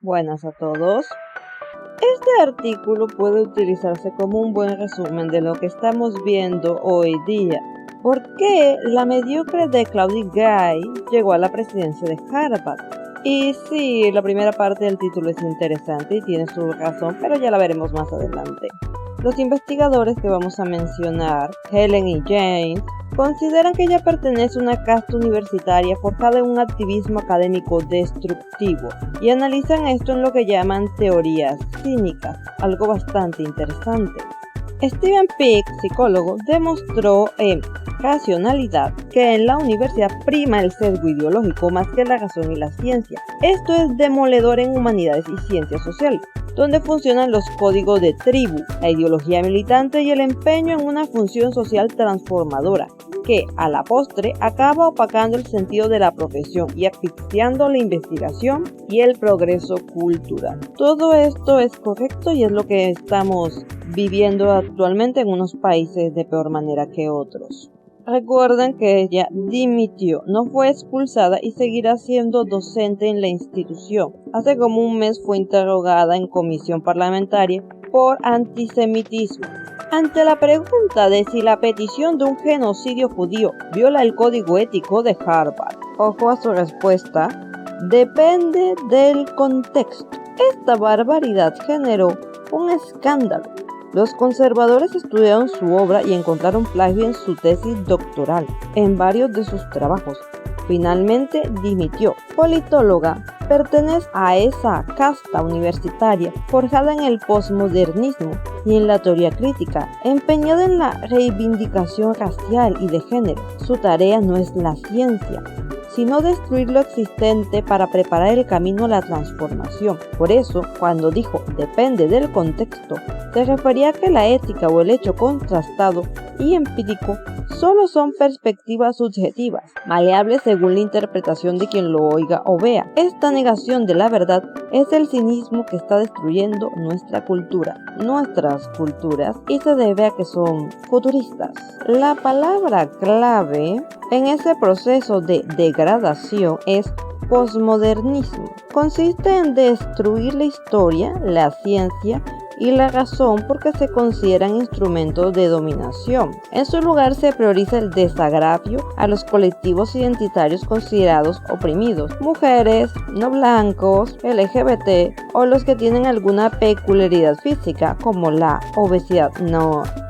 Buenas a todos. Este artículo puede utilizarse como un buen resumen de lo que estamos viendo hoy día. ¿Por qué la mediocre de Claudine Gay llegó a la presidencia de Harvard? Y sí, la primera parte del título es interesante y tiene su razón, pero ya la veremos más adelante. Los investigadores que vamos a mencionar, Helen y James, consideran que ella pertenece a una casta universitaria forjada en un activismo académico destructivo y analizan esto en lo que llaman teorías cínicas, algo bastante interesante. Steven Peck, psicólogo, demostró en Racionalidad que en la universidad prima el sesgo ideológico más que la razón y la ciencia. Esto es demoledor en humanidades y ciencias sociales, donde funcionan los códigos de tribu, la ideología militante y el empeño en una función social transformadora, que a la postre acaba opacando el sentido de la profesión y asfixiando la investigación y el progreso cultural. Todo esto es correcto y es lo que estamos viviendo actualmente en unos países de peor manera que otros. Recuerden que ella dimitió, no fue expulsada y seguirá siendo docente en la institución. Hace como un mes fue interrogada en comisión parlamentaria por antisemitismo. Ante la pregunta de si la petición de un genocidio judío viola el código ético de Harvard, ojo a su respuesta: depende del contexto. Esta barbaridad generó un escándalo. Los conservadores estudiaron su obra y encontraron plagio en su tesis doctoral, en varios de sus trabajos. Finalmente dimitió. Politóloga, pertenece a esa casta universitaria forjada en el posmodernismo y en la teoría crítica, empeñada en la reivindicación racial y de género. Su tarea no es la ciencia, sino destruir lo existente para preparar el camino a la transformación. Por eso, cuando dijo depende del contexto, se refería a que la ética o el hecho contrastado y empírico solo son perspectivas subjetivas, maleables según la interpretación de quien lo oiga o vea. Esta negación de la verdad es el cinismo que está destruyendo nuestras culturas, y se debe a que son futuristas. La palabra clave en ese proceso de degradación es posmodernismo. Consiste en destruir la historia, la ciencia y la razón porque se consideran instrumentos de dominación. En su lugar se prioriza el desagravio a los colectivos identitarios considerados oprimidos, mujeres, no blancos, LGBT o los que tienen alguna peculiaridad física como la obesidad.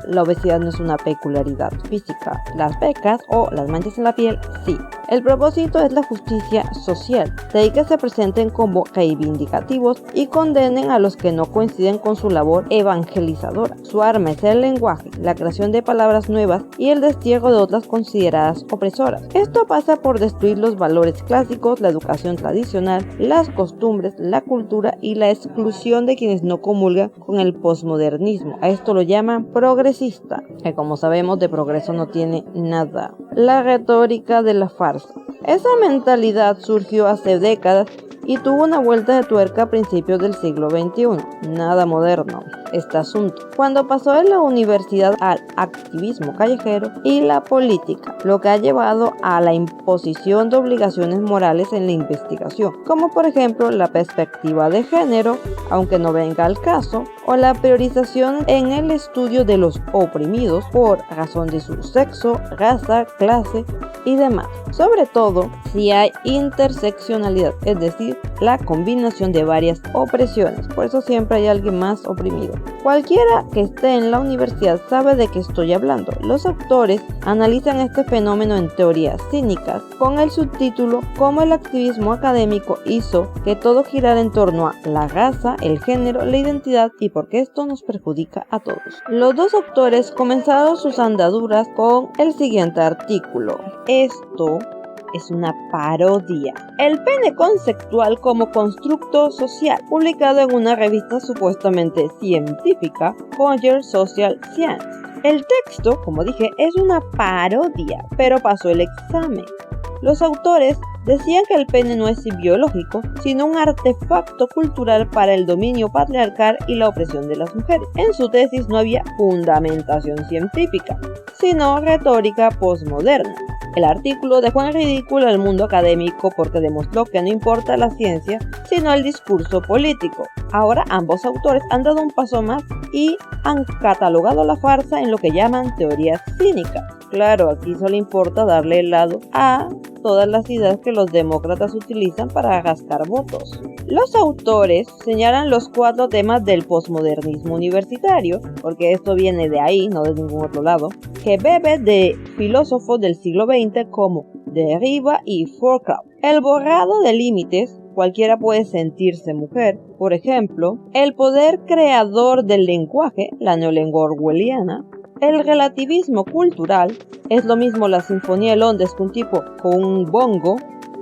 La obesidad no es una peculiaridad física. Las pecas o las manchas en la piel, sí. El propósito es la justicia social, de ahí que se presenten como reivindicativos y condenen a los que no coinciden con su labor evangelizadora. Su arma es el lenguaje, la creación de palabras nuevas y el destierro de otras consideradas opresoras. Esto pasa por destruir los valores clásicos, la educación tradicional, las costumbres, la cultura y la exclusión de quienes no comulgan con el posmodernismo. A esto lo llaman progresista, que como sabemos de progreso no tiene nada. La retórica de la farsa. Esa mentalidad surgió hace décadas y tuvo una vuelta de tuerca a principios del siglo XXI. Nada moderno este asunto, cuando pasó de la universidad al activismo callejero y la política, lo que ha llevado a la imposición de obligaciones morales en la investigación, como por ejemplo la perspectiva de género, aunque no venga al caso, o la priorización en el estudio de los oprimidos por razón de su sexo, raza, clase y demás. Sobre todo si hay interseccionalidad, es decir, la combinación de varias opresiones. Por eso siempre hay alguien más oprimido. Cualquiera que esté en la universidad sabe de qué estoy hablando. Los autores analizan este fenómeno en teorías cínicas con el subtítulo "Cómo el activismo académico hizo que todo girara en torno a la raza, el género, la identidad y por qué esto nos perjudica a todos". Los dos autores comenzaron sus andaduras con el siguiente artículo: esto es una parodia. El pene conceptual como constructo social, publicado en una revista supuestamente científica, Conger Social Science. El texto, como dije, es una parodia, pero pasó el examen. Los autores decían que el pene no es biológico, sino un artefacto cultural para el dominio patriarcal y la opresión de las mujeres. En su tesis no había fundamentación científica, sino retórica posmoderna. El artículo dejó en ridículo al mundo académico porque demostró que no importa la ciencia, sino el discurso político. Ahora ambos autores han dado un paso más y han catalogado la farsa en lo que llaman teorías cínicas. Claro, aquí solo importa darle el lado a todas las ideas que los demócratas utilizan para rascar votos. Los autores señalan los 4 temas del posmodernismo universitario, porque esto viene de ahí, no de ningún otro lado, que bebe de filósofos del siglo XX como Derrida y Foucault. El borrado de límites. Cualquiera puede sentirse mujer. Por ejemplo, el poder creador del lenguaje, la neolengua orwelliana. El relativismo cultural, es lo mismo la sinfonía de Londres que un tipo con un bongo.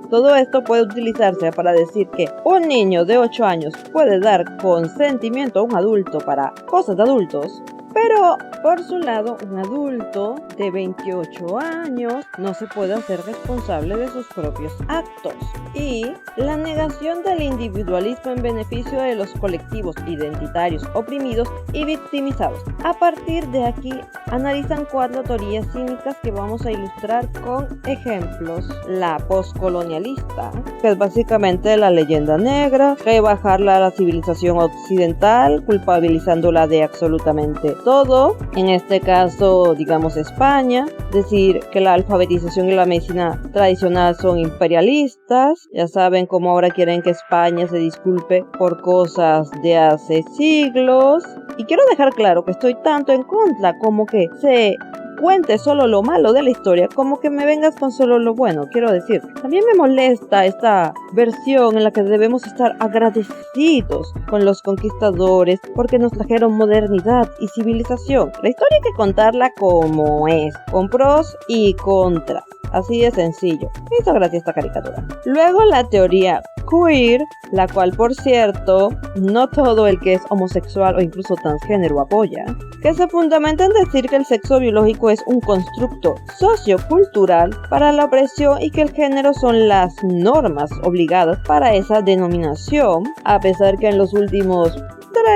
Todo esto puede utilizarse para decir que un niño de 8 años puede dar consentimiento a un adulto para cosas de adultos, pero por su lado un adulto de 28 años no se puede hacer responsable de sus propios actos. Y la negación del individualismo en beneficio de los colectivos identitarios oprimidos y victimizados. A partir de aquí analizan 4 teorías cínicas que vamos a ilustrar con ejemplos. La postcolonialista, que es básicamente la leyenda negra, rebajarla a la civilización occidental, culpabilizándola de absolutamente todo, en este caso digamos España, decir que la alfabetización y la medicina tradicional son imperialistas. Ya saben cómo ahora quieren que España se disculpe por cosas de hace siglos. Y quiero dejar claro que estoy tanto en contra como que se cuente solo lo malo de la historia, como que me vengas con solo lo bueno. Quiero decir, también me molesta esta versión en la que debemos estar agradecidos con los conquistadores porque nos trajeron modernidad y civilización. La historia hay que contarla como es, con pros y contras. Así de sencillo. Me hizo gracia esta caricatura. Luego la teoría queer, la cual por cierto, no todo el que es homosexual o incluso transgénero apoya, que se fundamenta en decir que el sexo biológico es un constructo sociocultural para la opresión y que el género son las normas obligadas para esa denominación, a pesar que en los últimos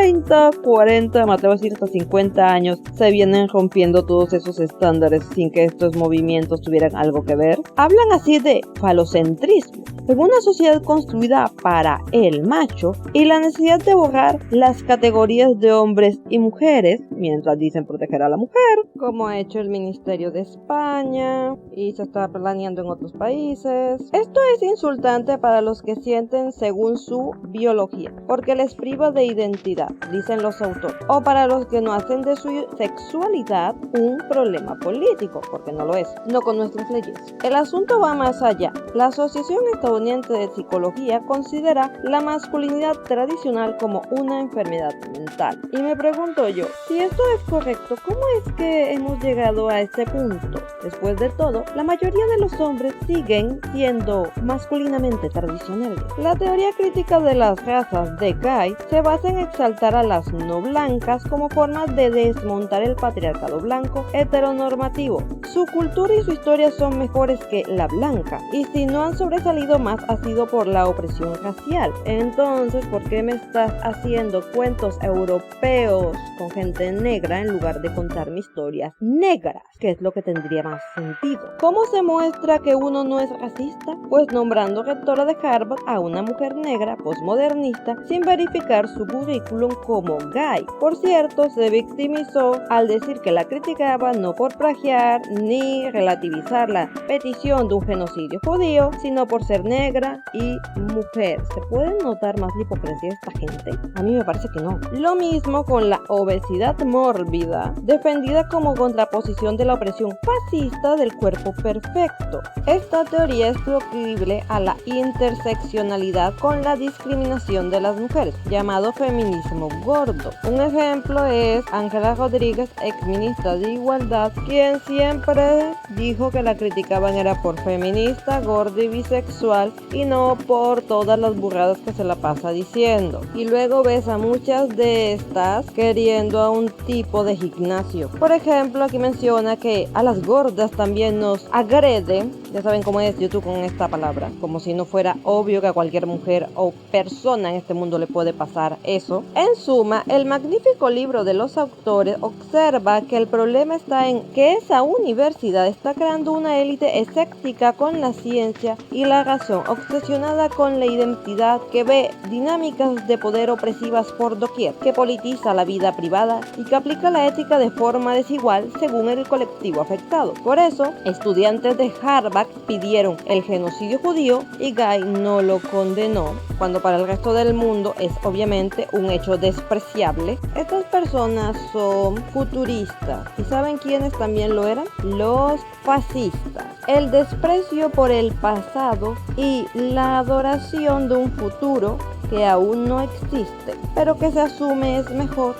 30, 40, me atrevo a decir hasta 50 años, se vienen rompiendo todos esos estándares sin que estos movimientos tuvieran algo que ver. Hablan así de falocentrismo, en una sociedad construida para el macho y la necesidad de borrar las categorías de hombres y mujeres, mientras dicen proteger a la mujer, como ha hecho el Ministerio de España y se está planeando en otros países. Esto es insultante para los que sienten según su biología, porque les priva de identidad, dicen los autores, o para los que no hacen de su sexualidad un problema político, porque no lo es, no con nuestras leyes. El asunto va más allá. La Asociación Estadounidense de Psicología considera la masculinidad tradicional como una enfermedad mental. Y me pregunto yo, si esto es correcto, ¿cómo es que hemos llegado a este punto? Después de todo, la mayoría de los hombres siguen siendo masculinamente tradicionales. La teoría crítica de las razas de Guy se basa en exaltar a las no blancas como forma de desmontar el patriarcado blanco heteronormativo. Su cultura y su historia son mejores que la blanca, y si no han sobresalido más ha sido por la opresión racial. Entonces, ¿por qué me estás haciendo cuentos europeos con gente negra en lugar de contarme historias negras? Que es lo que tendría más sentido. ¿Cómo se muestra que uno no es racista? Pues nombrando rectora de Harvard a una mujer negra postmodernista sin verificar su currículum como Guy. Por cierto, se victimizó al decir que la criticaba no por plagiar ni relativizar la petición de un genocidio judío, sino por ser negra y mujer. ¿Se puede notar más la hipocresía de esta gente? A mí me parece que no. Lo mismo con la obesidad mórbida, defendida como contraposición de la opresión fascista del cuerpo perfecto. Esta teoría es proclive a la interseccionalidad con la discriminación de las mujeres, llamado feminismo gordo. Un ejemplo es Ángela Rodríguez, exministra de Igualdad, quien siempre dijo que la criticaban era por feminista, gorda y bisexual y no por todas las burradas que se la pasa diciendo. Y luego ves a muchas de estas queriendo a un tipo de gimnasio. Por ejemplo, aquí menciona que a las gordas también nos agreden Ya saben cómo es YouTube con esta palabra, como si no fuera obvio que a cualquier mujer o persona en este mundo le puede pasar eso. En suma, el magnífico libro de los autores observa que el problema está en que esa universidad está creando una élite escéptica con la ciencia y la razón, obsesionada con la identidad, que ve dinámicas de poder opresivas por doquier, que politiza la vida privada y que aplica la ética de forma desigual según el colectivo afectado. Por eso, estudiantes de Harvard pidieron el genocidio judío y Guy no lo condenó, cuando para el resto del mundo es obviamente un hecho despreciable. Estas personas son futuristas. ¿Y saben quiénes también lo eran? Los fascistas. El desprecio por el pasado y la adoración de un futuro que aún no existe, pero que se asume es mejor,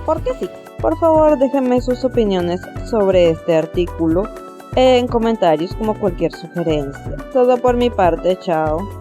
porque sí. Por favor, déjenme sus opiniones sobre este artículo en comentarios como cualquier sugerencia. Todo por mi parte, chao.